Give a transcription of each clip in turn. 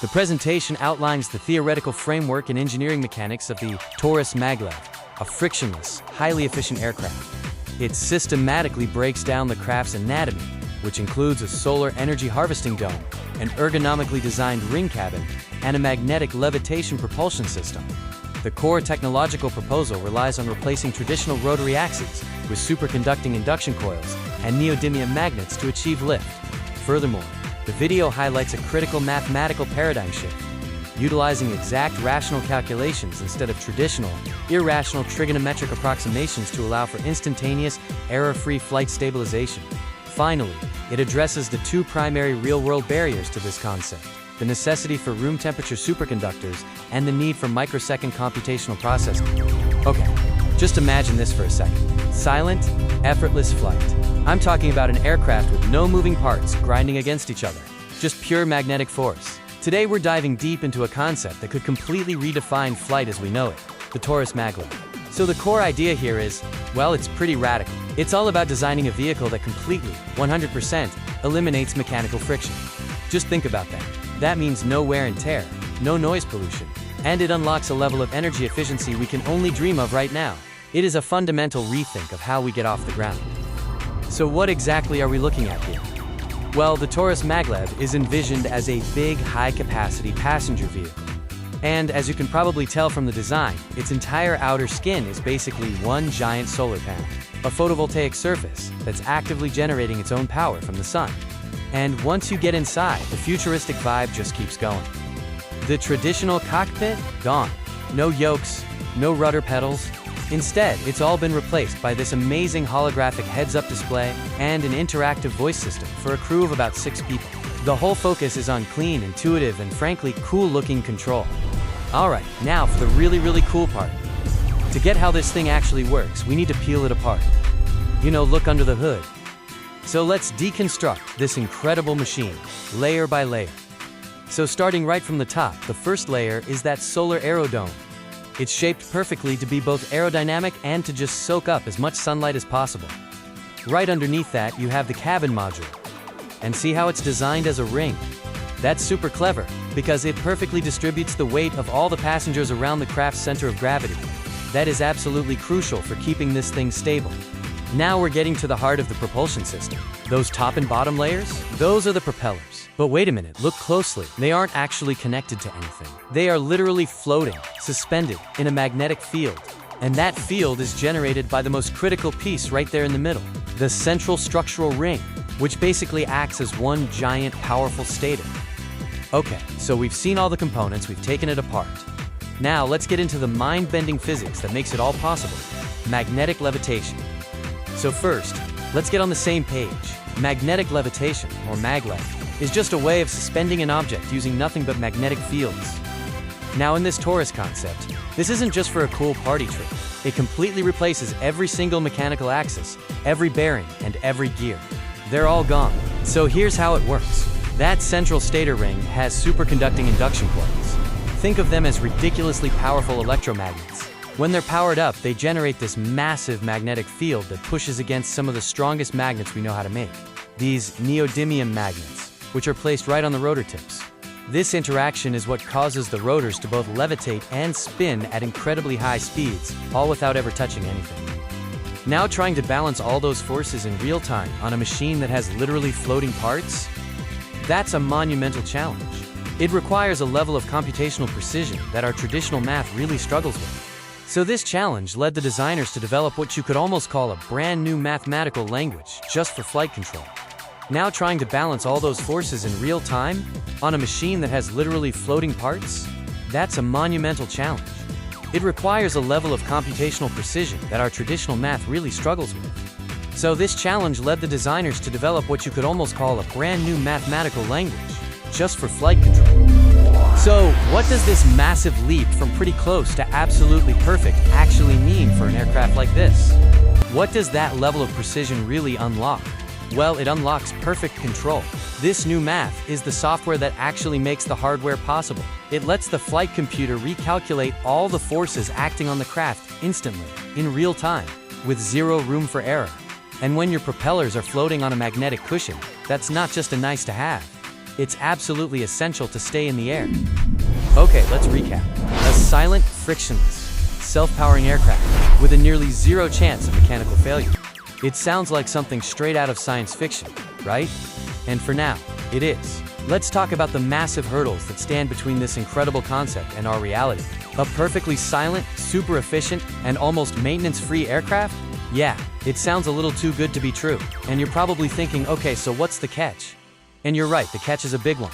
The presentation outlines the theoretical framework and engineering mechanics of the Torus Maglev, a frictionless, highly efficient aircraft. It systematically breaks down the craft's anatomy, which includes a solar energy harvesting dome, an ergonomically designed ring cabin, and a magnetic levitation propulsion system. The core technological proposal relies on replacing traditional rotary axes with superconducting induction coils and neodymium magnets to achieve lift. Furthermore, the video highlights a critical mathematical paradigm shift, utilizing exact rational calculations instead of traditional, irrational trigonometric approximations to allow for instantaneous, error-free flight stabilization. Finally, it addresses the two primary real-world barriers to this concept: the necessity for room temperature superconductors and the need for microsecond computational processing. Okay, just imagine this for a second. Silent, effortless flight. I'm talking about an aircraft with no moving parts grinding against each other, just pure magnetic force. Today we're diving deep into a concept that could completely redefine flight as we know it, the Torus Maglev. So the core idea here is, well, it's pretty radical. It's all about designing a vehicle that completely, 100%, eliminates mechanical friction. Just think about that. That means no wear and tear, no noise pollution, and it unlocks a level of energy efficiency we can only dream of right now. It is a fundamental rethink of how we get off the ground. So what exactly are we looking at here? Well, the Torus Maglev is envisioned as a big, high-capacity passenger vehicle. And as you can probably tell from the design, its entire outer skin is basically one giant solar panel, a photovoltaic surface that's actively generating its own power from the sun. And once you get inside, the futuristic vibe just keeps going. The traditional cockpit? Gone. No yokes, no rudder pedals. Instead, it's all been replaced by this amazing holographic heads-up display and an interactive voice system for a crew of about 6 people. The whole focus is on clean, intuitive, and frankly, cool-looking control. Alright, now for the really cool part. To get how this thing actually works, we need to peel it apart. Look under the hood. So let's deconstruct this incredible machine, layer by layer. So starting right from the top, the first layer is that Solar Aero Dome. It's shaped perfectly to be both aerodynamic and to just soak up as much sunlight as possible. Right underneath that, you have the cabin module. And see how it's designed as a ring? That's super clever, because it perfectly distributes the weight of all the passengers around the craft's center of gravity. That is absolutely crucial for keeping this thing stable. Now we're getting to the heart of the propulsion system. Those top and bottom layers? Those are the propellers. But wait a minute, look closely. They aren't actually connected to anything. They are literally floating, suspended, in a magnetic field. And that field is generated by the most critical piece right there in the middle, the central structural ring, which basically acts as one giant, powerful stator. Okay, so we've seen all the components, we've taken it apart. Now let's get into the mind-bending physics that makes it all possible: magnetic levitation. So first, let's get on the same page. Magnetic levitation, or maglev, is just a way of suspending an object using nothing but magnetic fields. Now in this torus concept, this isn't just for a cool party trick. It completely replaces every single mechanical axis, every bearing, and every gear. They're all gone. So here's how it works. That central stator ring has superconducting induction coils. Think of them as ridiculously powerful electromagnets. When they're powered up, they generate this massive magnetic field that pushes against some of the strongest magnets we know how to make. These neodymium magnets, which are placed right on the rotor tips. This interaction is what causes the rotors to both levitate and spin at incredibly high speeds, all without ever touching anything. Now trying to balance all those forces in real time on a machine that has literally floating parts? That's a monumental challenge. It requires a level of computational precision that our traditional math really struggles with. So this challenge led the designers to develop what you could almost call a brand new mathematical language just for flight control. Now trying to balance all those forces in real time on a machine that has literally floating parts? That's a monumental challenge. It requires a level of computational precision that our traditional math really struggles with. So this challenge led the designers to develop what you could almost call a brand new mathematical language just for flight control. So, what does this massive leap from pretty close to absolutely perfect actually mean for an aircraft like this? What does that level of precision really unlock? Well, it unlocks perfect control. This new math is the software that actually makes the hardware possible. It lets the flight computer recalculate all the forces acting on the craft instantly, in real time, with zero room for error. And when your propellers are floating on a magnetic cushion, that's not just a nice to have. It's absolutely essential to stay in the air. Okay, let's recap. A silent, frictionless, self-powering aircraft with a nearly zero chance of mechanical failure. It sounds like something straight out of science fiction, right? And for now, it is. Let's talk about the massive hurdles that stand between this incredible concept and our reality. A perfectly silent, super efficient, and almost maintenance-free aircraft? Yeah, it sounds a little too good to be true. And you're probably thinking, okay, so what's the catch? And you're right, the catch is a big one.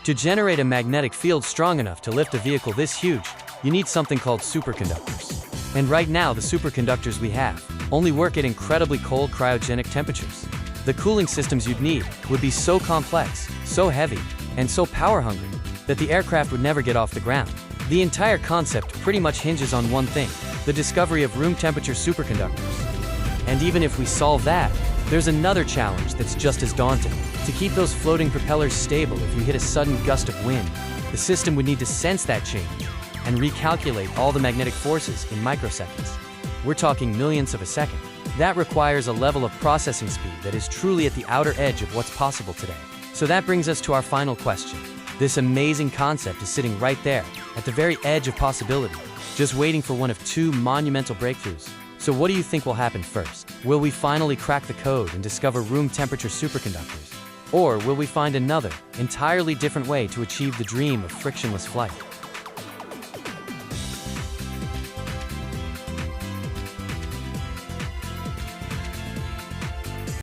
To generate a magnetic field strong enough to lift a vehicle this huge, you need something called superconductors. And right now, the superconductors we have only work at incredibly cold cryogenic temperatures. The cooling systems you'd need would be so complex, so heavy, and so power-hungry that the aircraft would never get off the ground. The entire concept pretty much hinges on one thing: the discovery of room-temperature superconductors. And even if we solve that, there's another challenge that's just as daunting. To keep those floating propellers stable if you hit a sudden gust of wind, the system would need to sense that change and recalculate all the magnetic forces in microseconds. We're talking millionths of a second. That requires a level of processing speed that is truly at the outer edge of what's possible today. So that brings us to our final question. This amazing concept is sitting right there, at the very edge of possibility, just waiting for one of two monumental breakthroughs. So what do you think will happen first? Will we finally crack the code and discover room temperature superconductors? Or will we find another, entirely different way to achieve the dream of frictionless flight?